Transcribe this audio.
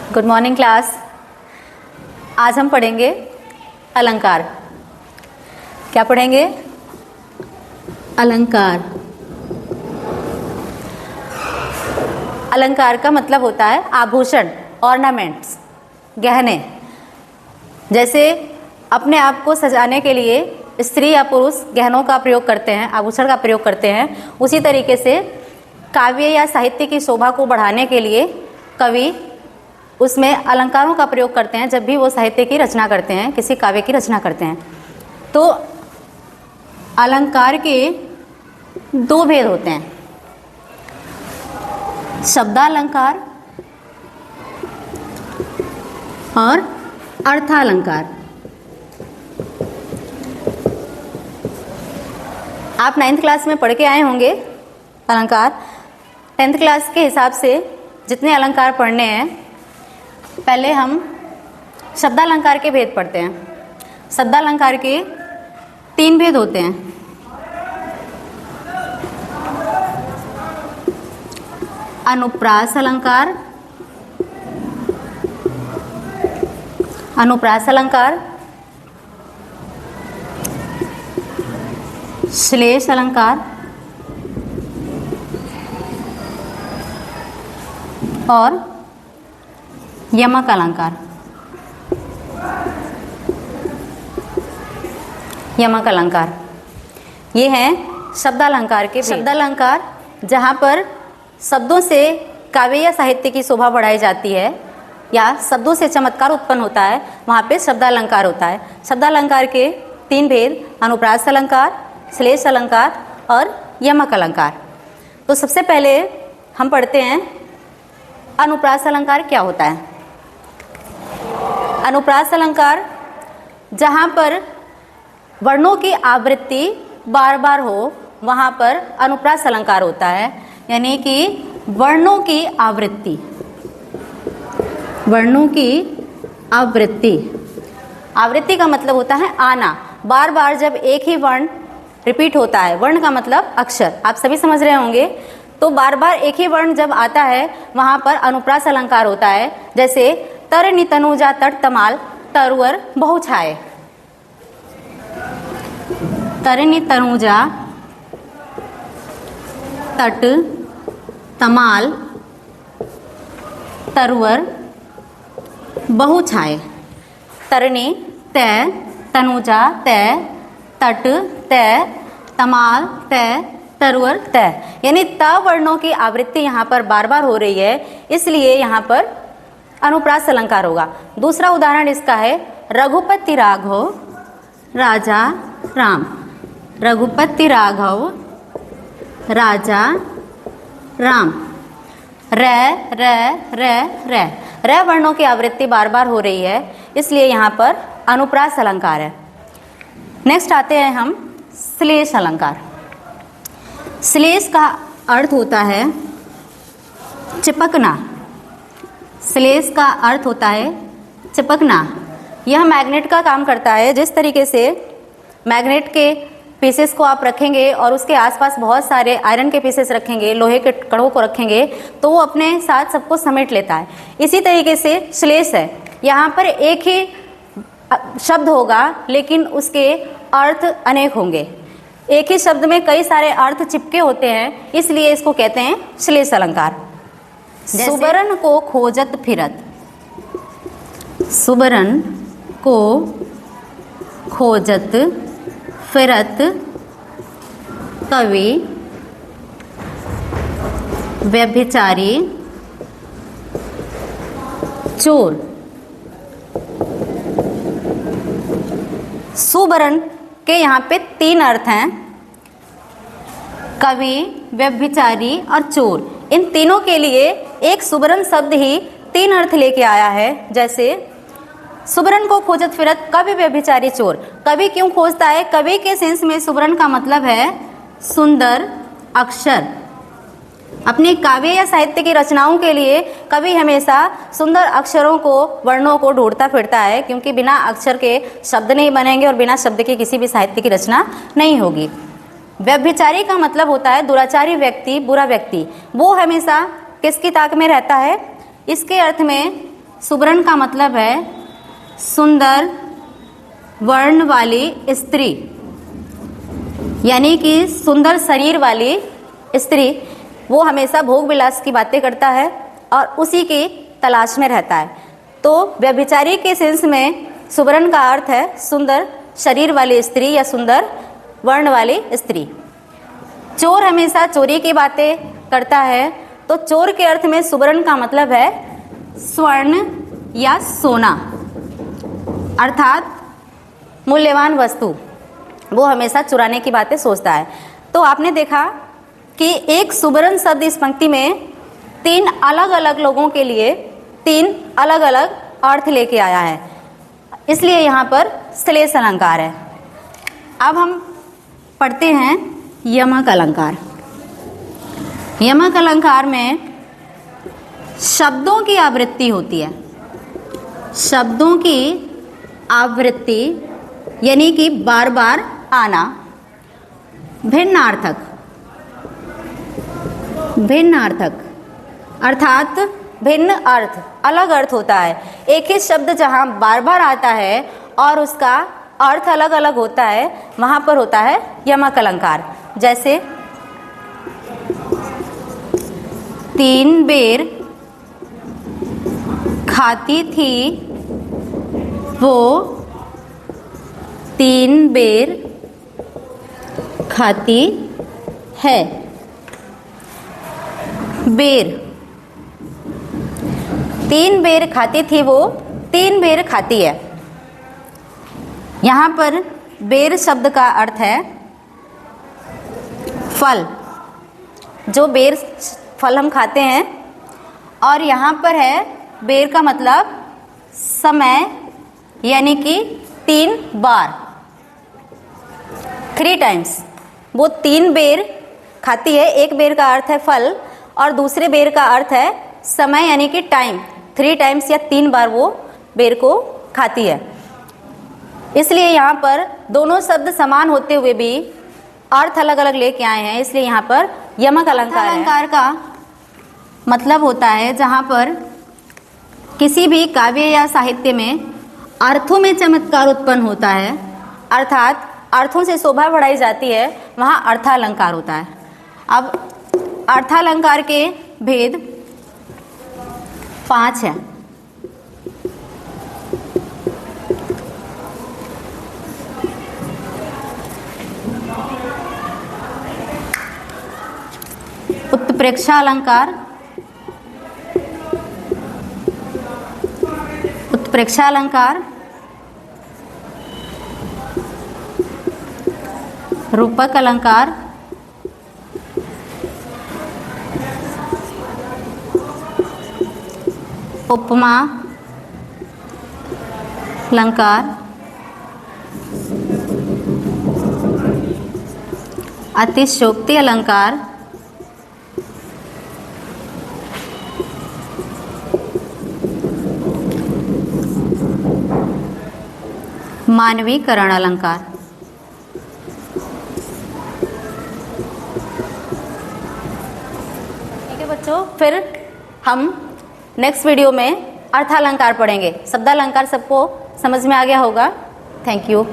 Good morning class. आज हम पढ़ेंगे अलंकार। क्या पढ़ेंगे? अलंकार। अलंकार का मतलब होता है आभूषण, ऑर्नामेंट्स, गहने। जैसे अपने आप को सजाने के लिए स्त्री या पुरुष गहनों का प्रयोग करते हैं, आभूषण का प्रयोग करते हैं, उसी तरीके से काव्य या साहित्य की शोभा को बढ़ाने के लिए कवि उसमें अलंकारों का प्रयोग करते हैं जब भी वो साहित्य की रचना करते हैं, किसी काव्य की रचना करते हैं। तो अलंकार के दो भेद होते हैं, शब्दालंकार और अर्थालंकार। आप 9th क्लास में पढ़ के आए होंगे अलंकार। 10th क्लास के हिसाब से जितने अलंकार पढ़ने हैं, पहले हम शब्दालंकार के भेद पढ़ते हैं। शब्दालंकार के 3 भेद होते हैं। अनुप्रास अलंकार, अनुप्रास अलंकार, श्लेष अलंकार और यमक अलंकार। यमक अलंकार ये हैं शब्दालंकार के। शब्दालंकार जहाँ पर शब्दों से काव्य या साहित्य की शोभा बढ़ाई जाती है या शब्दों से चमत्कार उत्पन्न होता है, वहाँ पे शब्दालंकार होता है। शब्दालंकार के 3 भेद, अनुप्रास अलंकार, श्लेष अलंकार और यमक अलंकार। तो सबसे पहले हम पढ़ते हैं अनुप्रास अलंकार क्या होता है। अनुप्रास अलंकार जहाँ पर वर्णों की आवृत्ति बार बार हो, वहाँ पर अनुप्रास अलंकार होता है। यानी कि वर्णों की आवृत्ति, वर्णों की आवृत्ति, आवृत्ति का मतलब होता है आना। बार बार जब एक ही वर्ण रिपीट होता है, वर्ण का मतलब अक्षर, आप सभी समझ रहे होंगे। तो बार बार एक ही वर्ण जब आता है, वहाँ पर अनुप्रास अलंकार होता है। जैसे तरनि तनुजा तट तमाल तरुवर बहु छाए। तरनि तनुजा तट तमाल तरुवर बहु छाए। तरनि तय, तनुजा तय, तट तय, तमाल तय, तरुवर तय। यानी त वर्णों की आवृत्ति यहाँ पर बार बार हो रही है, इसलिए यहाँ पर अनुप्रास अलंकार होगा। दूसरा उदाहरण इसका है रघुपति राघव राजा राम। रघुपति राघव राजा राम। र र र र र वर्णों की आवृत्ति बार बार हो रही है, इसलिए यहाँ पर अनुप्रास अलंकार है। नेक्स्ट आते हैं हम श्लेष अलंकार। श्लेष का अर्थ होता है चिपकना। श्लेष का अर्थ होता है चिपकना। यह मैग्नेट का काम करता है। जिस तरीके से मैग्नेट के पीसेस को आप रखेंगे और उसके आसपास बहुत सारे आयरन के पीसेस रखेंगे, लोहे के कड़ों को रखेंगे, तो वो अपने साथ सबको समेट लेता है। इसी तरीके से श्लेष है। यहाँ पर एक ही शब्द होगा लेकिन उसके अर्थ अनेक होंगे। एक ही शब्द में कई सारे अर्थ चिपके होते हैं, इसलिए इसको कहते हैं श्लेष अलंकार। सुबरन को खोजत फिरत, सुबरन को खोजत फिरत कवि व्यभिचारी चोर। सुबरन के यहाँ पे 3 अर्थ हैं, कवि, व्यभिचारी और चोर। इन तीनों के लिए एक सुबरन शब्द ही 3 अर्थ लेके आया है। जैसे सुबरन को खोजत फिरत कवि व्यभिचारी चोर। कवि क्यों खोजता है? कवि के सेंस में सुबरन का मतलब है सुंदर अक्षर। अपनी काव्य या साहित्य की रचनाओं के लिए कवि हमेशा सुंदर अक्षरों को, वर्णों को ढूंढता फिरता है, क्योंकि बिना अक्षर के शब्द नहीं बनेंगे और बिना शब्द के किसी भी साहित्य की रचना नहीं होगी। व्यभिचारी का मतलब होता है दुराचारी व्यक्ति, बुरा व्यक्ति। वो हमेशा किसकी ताक में रहता है? इसके अर्थ में सुबर्ण का मतलब है सुंदर वर्ण वाली स्त्री, यानी कि सुंदर शरीर वाली स्त्री। वो हमेशा भोग विलास की बातें करता है और उसी की तलाश में रहता है। तो व्यभिचारी के सेंस में सुबर्ण का अर्थ है सुंदर शरीर वाली स्त्री या सुंदर वर्ण वाली स्त्री। चोर हमेशा चोरी की बातें करता है, तो चोर के अर्थ में सुबर्ण का मतलब है स्वर्ण या सोना, अर्थात मूल्यवान वस्तु। वो हमेशा चुराने की बातें सोचता है। तो आपने देखा कि एक सुबर्ण शब्द इस पंक्ति में 3 अलग अलग लोगों के लिए 3 अलग अलग अर्थ लेके आया है, इसलिए यहाँ पर श्लेष अलंकार है। अब हम पढ़ते हैं यमक अलंकार। यमक अलंकार में शब्दों की आवृत्ति होती है। शब्दों की आवृत्ति यानी कि बार बार आना। भिन्नार्थक, भिन्नार्थक अर्थात भिन्न अर्थ, अलग अर्थ होता है। एक ही शब्द जहाँ बार बार आता है और उसका अर्थ अलग अलग होता है, वहाँ पर होता है यमक अलंकार। जैसे 3 बेर खाती थी वो 3 बेर खाती है। बेर, 3 बेर खाती थी वो 3 बेर खाती है। यहाँ पर बेर शब्द का अर्थ है फल, जो बेर फल हम खाते हैं। और यहाँ पर है बेर का मतलब समय, यानी कि 3 बार, 3 टाइम्स। वो 3 बेर खाती है। एक बेर का अर्थ है फल और दूसरे बेर का अर्थ है समय, यानी कि टाइम। 3 टाइम्स या 3 बार वो बेर को खाती है। इसलिए यहाँ पर दोनों शब्द समान होते हुए भी अर्थ अलग अलग लेके आए हैं, इसलिए यहाँ पर यमक अलंकार है। अलंकार का मतलब होता है जहाँ पर किसी भी काव्य या साहित्य में अर्थों में चमत्कार उत्पन्न होता है, अर्थात अर्थों से शोभा बढ़ाई जाती है, वहाँ अर्थालंकार होता है। अब अर्थालंकार के भेद 5 हैं। उत्प्रेक्षा अलंकार, उत्प्रेक्षा अलंकार, रूपक अलंकार, उपमा अलंकार, अतिशयोक्ति अलंकार, मानवीकरण अलंकार। ठीक है बच्चों, फिर हम नेक्स्ट वीडियो में अर्थालंकार पढ़ेंगे। शब्दालंकार सबको समझ में आ गया होगा। Thank you.